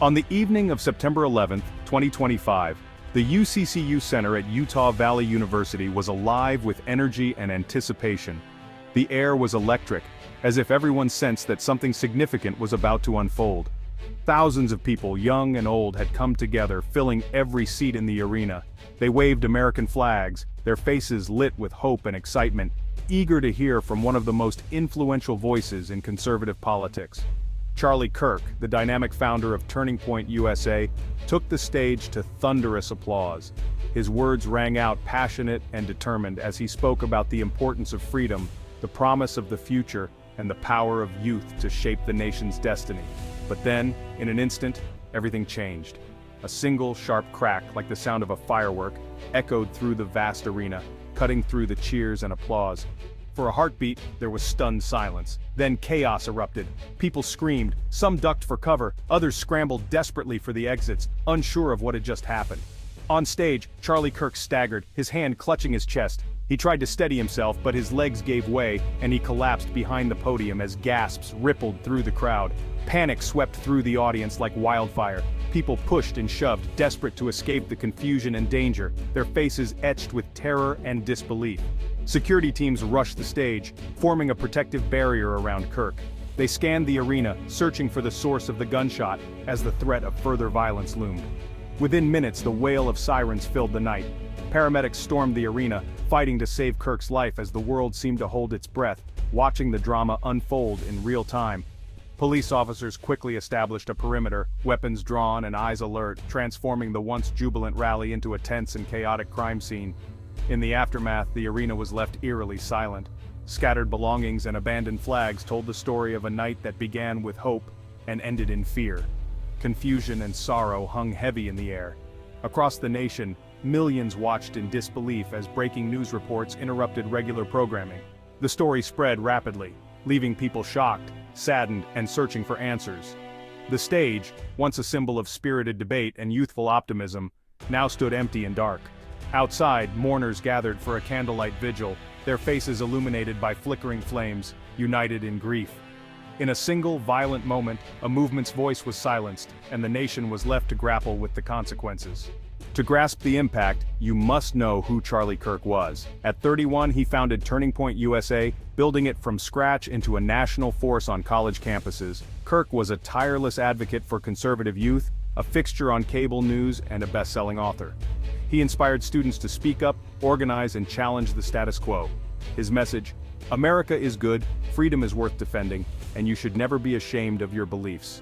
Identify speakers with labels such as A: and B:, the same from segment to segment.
A: On the evening of September 11, 2025, the UCCU Center at Utah Valley University was alive with energy and anticipation. The air was electric, as if everyone sensed that something significant was about to unfold. Thousands of people, young and old, had come together, filling every seat in the arena. They waved American flags, their faces lit with hope and excitement, eager to hear from one of the most influential voices in conservative politics. Charlie Kirk, the dynamic founder of Turning Point USA, took the stage to thunderous applause. His words rang out passionate and determined as he spoke about the importance of freedom, the promise of the future, and the power of youth to shape the nation's destiny. But then, in an instant, everything changed. A single sharp crack, like the sound of a firework, echoed through the vast arena, cutting through the cheers and applause. For a heartbeat, there was stunned silence. Then chaos erupted. People screamed, some ducked for cover, others scrambled desperately for the exits, unsure of what had just happened. On stage, Charlie Kirk staggered, his hand clutching his chest. He tried to steady himself, but his legs gave way, and he collapsed behind the podium as gasps rippled through the crowd. Panic swept through the audience like wildfire. People pushed and shoved, desperate to escape the confusion and danger, their faces etched with terror and disbelief. Security teams rushed the stage, forming a protective barrier around Kirk. They scanned the arena, searching for the source of the gunshot, as the threat of further violence loomed. Within minutes, the wail of sirens filled the night. Paramedics stormed the arena, fighting to save Kirk's life as the world seemed to hold its breath, watching the drama unfold in real time. Police officers quickly established a perimeter, weapons drawn and eyes alert, transforming the once jubilant rally into a tense and chaotic crime scene. In the aftermath, the arena was left eerily silent. Scattered belongings and abandoned flags told the story of a night that began with hope and ended in fear. Confusion and sorrow hung heavy in the air. Across the nation, millions watched in disbelief as breaking news reports interrupted regular programming. The story spread rapidly, leaving people shocked, saddened, and searching for answers. The stage, once a symbol of spirited debate and youthful optimism, now stood empty and dark. Outside, mourners gathered for a candlelight vigil, their faces illuminated by flickering flames, united in grief. In a single violent moment, a movement's voice was silenced, and the nation was left to grapple with the consequences. To grasp the impact, you must know who Charlie Kirk was. At 31, he founded Turning Point USA, building it from scratch into a national force on college campuses. Kirk was a tireless advocate for conservative youth, a fixture on cable news, and a best-selling author. He inspired students to speak up, organize, and challenge the status quo. His message: America is good, freedom is worth defending, and you should never be ashamed of your beliefs.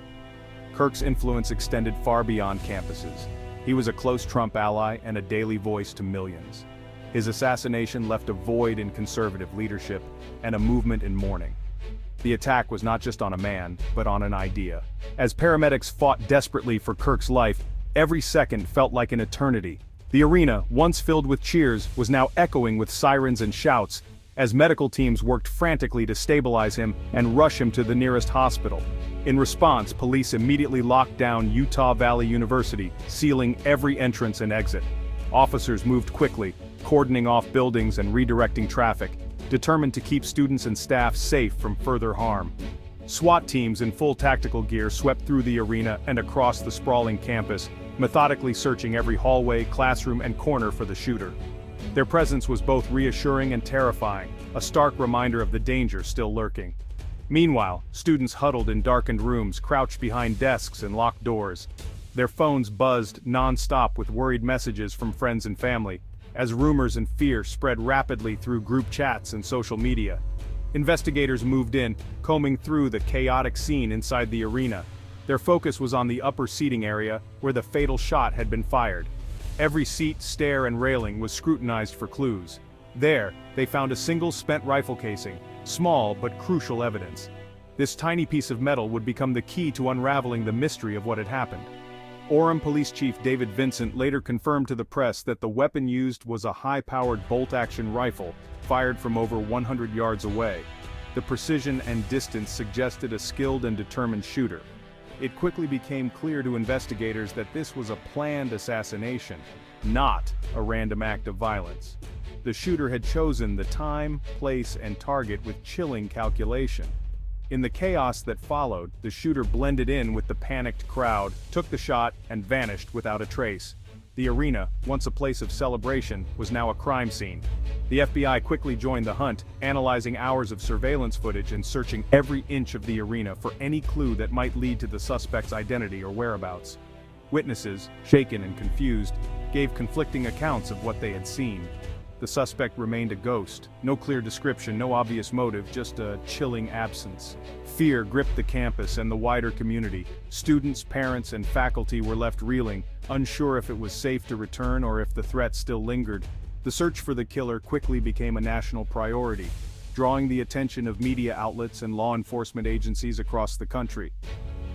A: Kirk's influence extended far beyond campuses. He was a close Trump ally and a daily voice to millions. His assassination left a void in conservative leadership and a movement in mourning. The attack was not just on a man, but on an idea. As paramedics fought desperately for Kirk's life, every second felt like an eternity. The arena, once filled with cheers, was now echoing with sirens and shouts, as medical teams worked frantically to stabilize him and rush him to the nearest hospital. In response, police immediately locked down Utah Valley University, sealing every entrance and exit. Officers moved quickly, cordoning off buildings and redirecting traffic, determined to keep students and staff safe from further harm. SWAT teams in full tactical gear swept through the arena and across the sprawling campus, methodically searching every hallway, classroom, and corner for the shooter. Their presence was both reassuring and terrifying, a stark reminder of the danger still lurking. Meanwhile, students huddled in darkened rooms, crouched behind desks and locked doors. Their phones buzzed non-stop with worried messages from friends and family, as rumors and fear spread rapidly through group chats and social media. Investigators moved in, combing through the chaotic scene inside the arena. Their focus was on the upper seating area, where the fatal shot had been fired. Every seat, stair, and railing was scrutinized for clues. There, they found a single spent rifle casing, small but crucial evidence. This tiny piece of metal would become the key to unraveling the mystery of what had happened. Orem Police Chief David Vincent later confirmed to the press that the weapon used was a high-powered bolt-action rifle, fired from over 100 yards away. The precision and distance suggested a skilled and determined shooter. It quickly became clear to investigators that this was a planned assassination, not a random act of violence. The shooter had chosen the time, place, and target with chilling calculation. In the chaos that followed, the shooter blended in with the panicked crowd, took the shot, and vanished without a trace. The arena, once a place of celebration, was now a crime scene. The FBI quickly joined the hunt, analyzing hours of surveillance footage and searching every inch of the arena for any clue that might lead to the suspect's identity or whereabouts. Witnesses, shaken and confused, gave conflicting accounts of what they had seen. The suspect remained a ghost, no clear description, no obvious motive, just a chilling absence. Fear gripped the campus and the wider community. Students, parents, and faculty were left reeling, unsure if it was safe to return or if the threat still lingered. The search for the killer quickly became a national priority, drawing the attention of media outlets and law enforcement agencies across the country.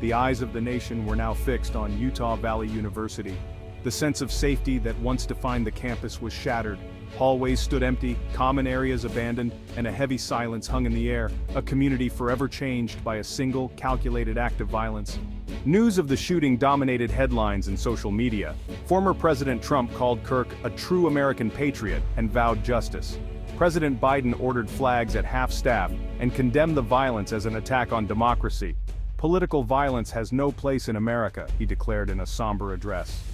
A: The eyes of the nation were now fixed on Utah Valley University. The sense of safety that once defined the campus was shattered. Hallways stood empty, common areas abandoned, and a heavy silence hung in the air, a community forever changed by a single, calculated act of violence. News of the shooting dominated headlines and social media. Former President Trump called Kirk a true American patriot and vowed justice. President Biden ordered flags at half-staff and condemned the violence as an attack on democracy. Political violence has no place in America, he declared in a somber address.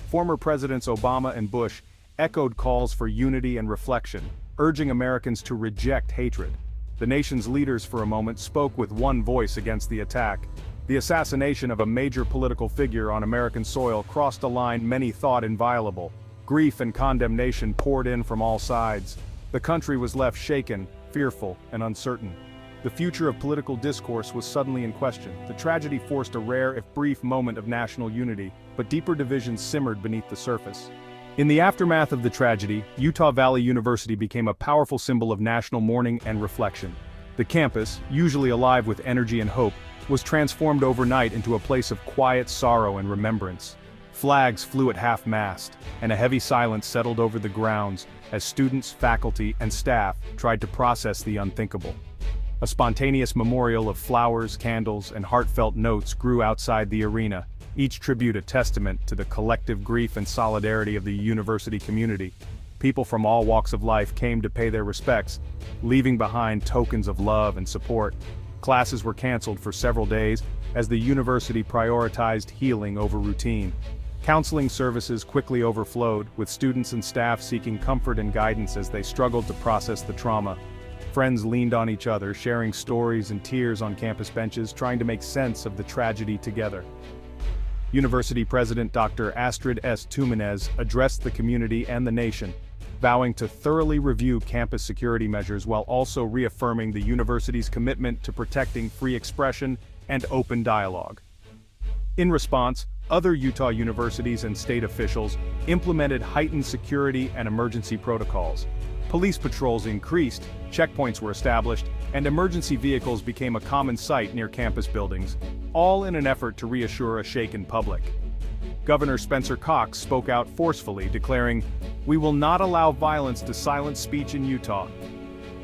A: Former Presidents Obama and Bush echoed calls for unity and reflection, urging Americans to reject hatred. The nation's leaders for a moment spoke with one voice against the attack. The assassination of a major political figure on American soil crossed a line many thought inviolable. Grief and condemnation poured in from all sides. The country was left shaken, fearful, and uncertain. The future of political discourse was suddenly in question. The tragedy forced a rare, if brief, moment of national unity, but deeper divisions simmered beneath the surface. In the aftermath of the tragedy, Utah Valley University became a powerful symbol of national mourning and reflection. The campus, usually alive with energy and hope, was transformed overnight into a place of quiet sorrow and remembrance. Flags flew at half-mast, and a heavy silence settled over the grounds as students, faculty, and staff tried to process the unthinkable. A spontaneous memorial of flowers, candles, and heartfelt notes grew outside the arena, each tribute a testament to the collective grief and solidarity of the university community. People from all walks of life came to pay their respects, leaving behind tokens of love and support. Classes were canceled for several days as the university prioritized healing over routine. Counseling services quickly overflowed, with students and staff seeking comfort and guidance as they struggled to process the trauma. Friends leaned on each other, sharing stories and tears on campus benches, trying to make sense of the tragedy together. University President Dr. Astrid S. Tumenez addressed the community and the nation, vowing to thoroughly review campus security measures while also reaffirming the university's commitment to protecting free expression and open dialogue. In response, other Utah universities and state officials implemented heightened security and emergency protocols. Police patrols increased, checkpoints were established, and emergency vehicles became a common sight near campus buildings, all in an effort to reassure a shaken public. Governor Spencer Cox spoke out forcefully, declaring, "We will not allow violence to silence speech in Utah."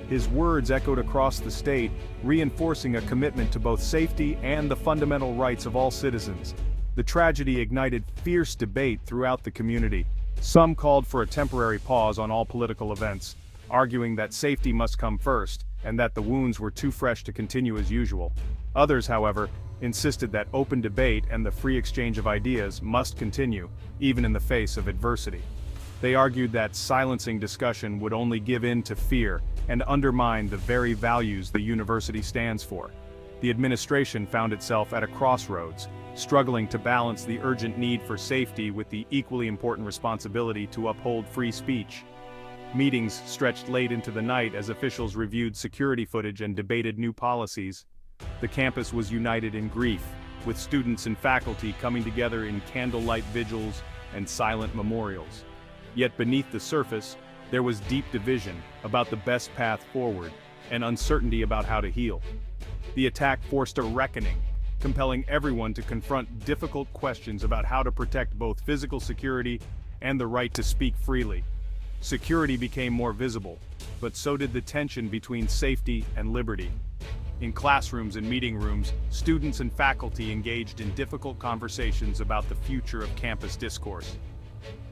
A: His words echoed across the state, reinforcing a commitment to both safety and the fundamental rights of all citizens. The tragedy ignited fierce debate throughout the community. Some called for a temporary pause on all political events, arguing that safety must come first, and that the wounds were too fresh to continue as usual. Others, however, insisted that open debate and the free exchange of ideas must continue, even in the face of adversity. They argued that silencing discussion would only give in to fear and undermine the very values the university stands for. The administration found itself at a crossroads, struggling to balance the urgent need for safety with the equally important responsibility to uphold free speech. Meetings stretched late into the night as officials reviewed security footage and debated new policies. The campus was united in grief, with students and faculty coming together in candlelight vigils and silent memorials. Yet beneath the surface, there was deep division about the best path forward, and uncertainty about how to heal. The attack forced a reckoning, compelling everyone to confront difficult questions about how to protect both physical security and the right to speak freely. Security became more visible, but so did the tension between safety and liberty. In classrooms and meeting rooms, students and faculty engaged in difficult conversations about the future of campus discourse.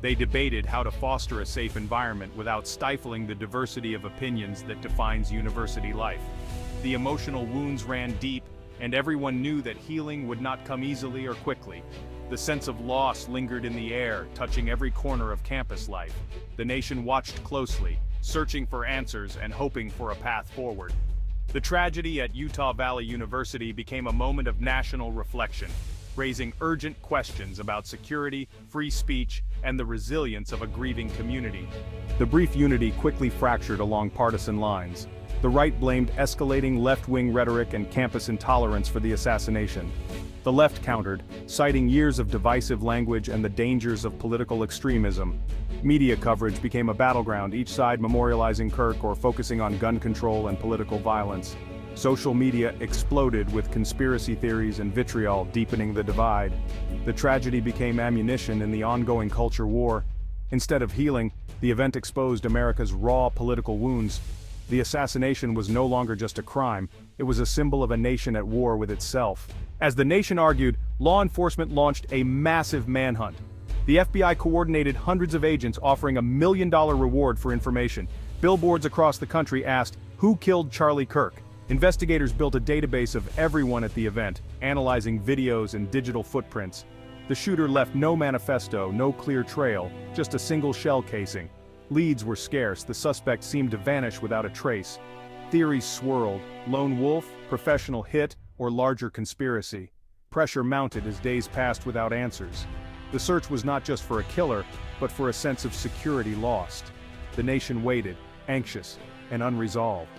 A: They debated how to foster a safe environment without stifling the diversity of opinions that defines university life. The emotional wounds ran deep, and everyone knew that healing would not come easily or quickly. The sense of loss lingered in the air, touching every corner of campus life. The nation watched closely, searching for answers and hoping for a path forward. The tragedy at Utah Valley University became a moment of national reflection, raising urgent questions about security, free speech, and the resilience of a grieving community. The brief unity quickly fractured along partisan lines. The right blamed escalating left-wing rhetoric and campus intolerance for the assassination. The left countered, citing years of divisive language and the dangers of political extremism. Media coverage became a battleground, each side memorializing Kirk or focusing on gun control and political violence. Social media exploded with conspiracy theories and vitriol, deepening the divide. The tragedy became ammunition in the ongoing culture war. Instead of healing, the event exposed America's raw political wounds. The assassination was no longer just a crime, it was a symbol of a nation at war with itself. As the nation argued, law enforcement launched a massive manhunt. The FBI coordinated hundreds of agents offering $1 million reward for information. Billboards across the country asked, "Who killed Charlie Kirk?" Investigators built a database of everyone at the event, analyzing videos and digital footprints. The shooter left no manifesto, no clear trail, just a single shell casing. Leads were scarce, the suspect seemed to vanish without a trace. Theories swirled: lone wolf, professional hit, or larger conspiracy. Pressure mounted as days passed without answers. The search was not just for a killer, but for a sense of security lost. The nation waited, anxious and unresolved.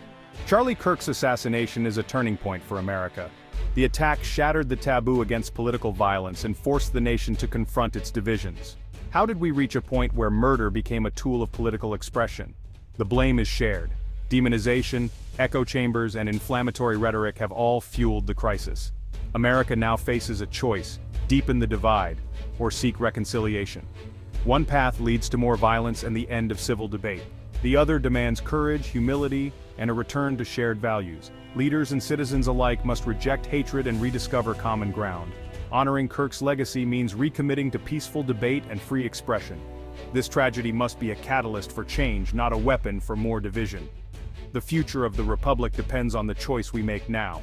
A: Charlie Kirk's assassination is a turning point for America. The attack shattered the taboo against political violence and forced the nation to confront its divisions. How did we reach a point where murder became a tool of political expression? The blame is shared. Demonization, echo chambers, and inflammatory rhetoric have all fueled the crisis. America now faces a choice: deepen the divide, or seek reconciliation. One path leads to more violence and the end of civil debate. The other demands courage, humility, and a return to shared values. Leaders and citizens alike must reject hatred and rediscover common ground. Honoring Kirk's legacy means recommitting to peaceful debate and free expression. This tragedy must be a catalyst for change, not a weapon for more division. The future of the Republic depends on the choice we make now.